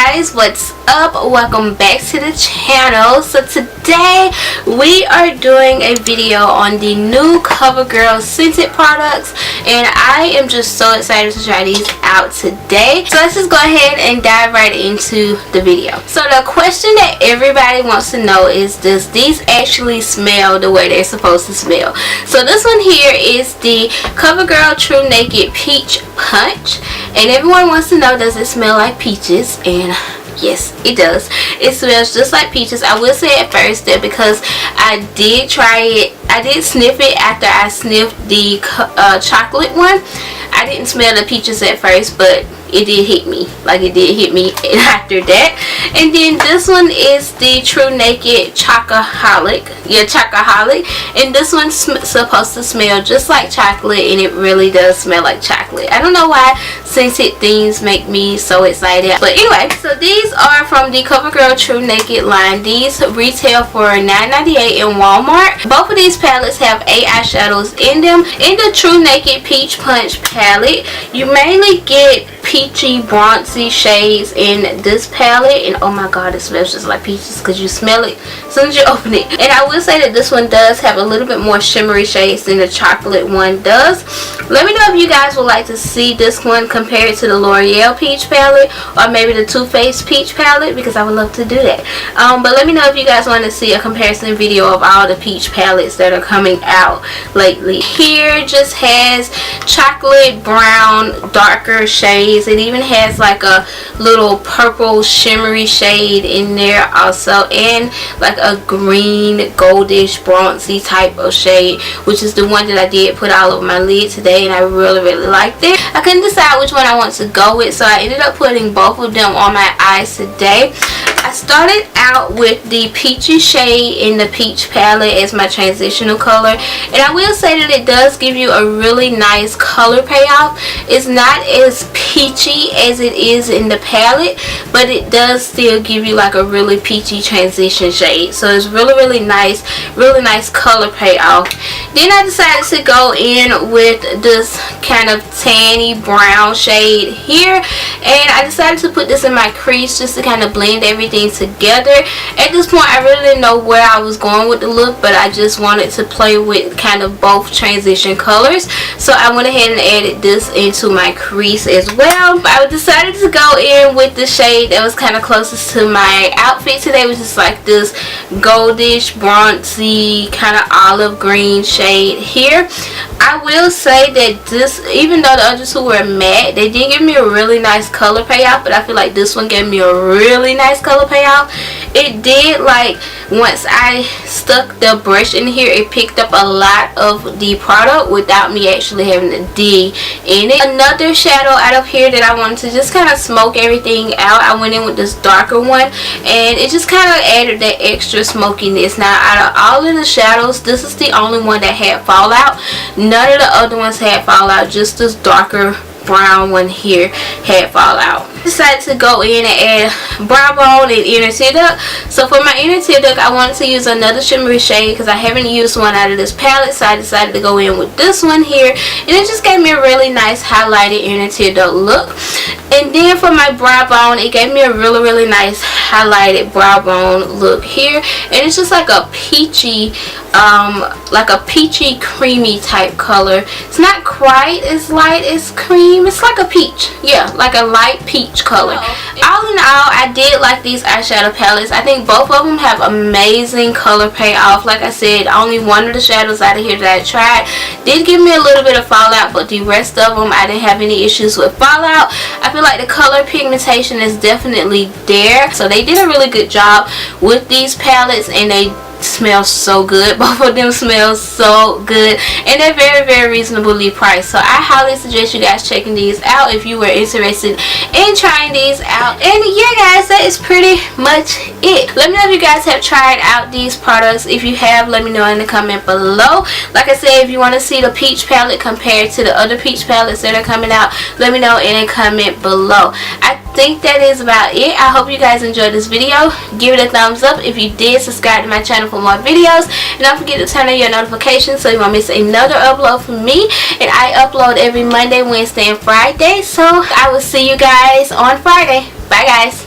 guys, what's up? Welcome back to the channel. So today we are doing a video on the new Covergirl scented products, and I am just so excited to try these out today. So let's just go ahead and dive right into the video. So the question that everybody wants to know is, does these actually smell the way they're supposed to smell? So this one here is the Covergirl TRUNAKED Peach Punch, and everyone wants to know, does it smell like peaches? And yes, it does. It smells just like peaches. I will say at first that because I did try it, I did sniff it after I sniffed the chocolate one. I didn't smell the peaches at first, but it did hit me. Like, it did hit me after that. And then this one is the TRUNAKED CHOCOHALIC. Yeah, CHOCOHALIC. And this one's supposed to smell just like chocolate, and it really does smell like chocolate. I don't know why scented things make me so excited. But anyway, so these are from the Covergirl TRUNAKED line. These retail for $9.98 in Walmart. Both of these palettes have 8 eyeshadows in them. In the TRUNAKED Peach Punch palette, you mainly get peachy bronzy shades in this palette, and oh my god, it smells just like peaches because you smell it as soon as you open it. And I will say that this one does have a little bit more shimmery shades than the chocolate one does. Let me know if you guys would like to see this one compared to the L'Oreal Peach palette, or maybe the Too Faced Peach palette, because I would love to do that. But let me know if you guys want to see a comparison video of all the peach palettes that are coming out lately. Here just has chocolate brown darker shades. It even has like a little purple shimmery shade in there also, and like a green goldish bronzy type of shade, which is the one that I did put all over my lid today, and I really liked it. I couldn't decide which one I want to go with, so I ended up putting both of them on my eyes today. I started out with the peachy shade in the peach palette as my transitional color, and I will say that it does give you a really nice color payoff. It's not as peachy as it is in the palette, but it does still give you like a really peachy transition shade. So it's really nice color payoff. Then I decided to go in with this kind of tanny brown shade here, and I decided to put this in my crease just to kind of blend everything together. At this point I really didn't know where I was going with the look, but I just wanted to play with kind of both transition colors, so I went ahead and added this into my crease as well. I decided to go in with the shade that was kind of closest to my outfit today, which is like this goldish bronzy kind of olive green shade here. I will say that this, even though the other two were matte, they did give me a really nice color payoff, but I feel like this one gave me a really nice color payoff. It did, like, once I stuck the brush in here, it picked up a lot of the product without me actually having to dig in it. Another shadow out of here that I wanted to just kind of smoke everything out, I went in with this darker one, and it just kind of added that extra smokiness. Now, out of all of the shadows, this is the only one that had fallout. None of the other ones had fallout, just this darker brown one here had fallout. I decided to go in and add brow bone and inner tear duct. So for my inner tear duct, I wanted to use another shimmery shade because I haven't used one out of this palette, so I decided to go in with this one here, and it just gave me a really nice highlighted inner tear duct look. And then for my brow bone, it gave me a really nice highlighted brow bone look here, and it's just like a peachy creamy type color. It's not quite as light as cream. It's like a peach. Yeah, like a light peach color. All in all, I did like these eyeshadow palettes. I think both of them have amazing color payoff. Like I said, only one of the shadows out of here that I tried did give me a little bit of fallout, but the rest of them I didn't have any issues with fallout. I feel like the color pigmentation is definitely there, so they did a really good job with these palettes, and they smell so good. Both of them smell so good, and they're very reasonably priced. So I highly suggest you guys checking these out if you were interested in trying these out. And yeah guys, that is pretty much it. Let me know if you guys have tried out these products. If you have, let me know in the comment below. Like I said, if you want to see the peach palette compared to the other peach palettes that are coming out, let me know in a comment below. I think that is about it. I hope you guys enjoyed this video. Give it a thumbs up if you did. Subscribe to my channel for more videos, and don't forget to turn on your notifications so you won't miss another upload from me. And I upload every Monday, Wednesday, and Friday, so I will see you guys on Friday. Bye guys.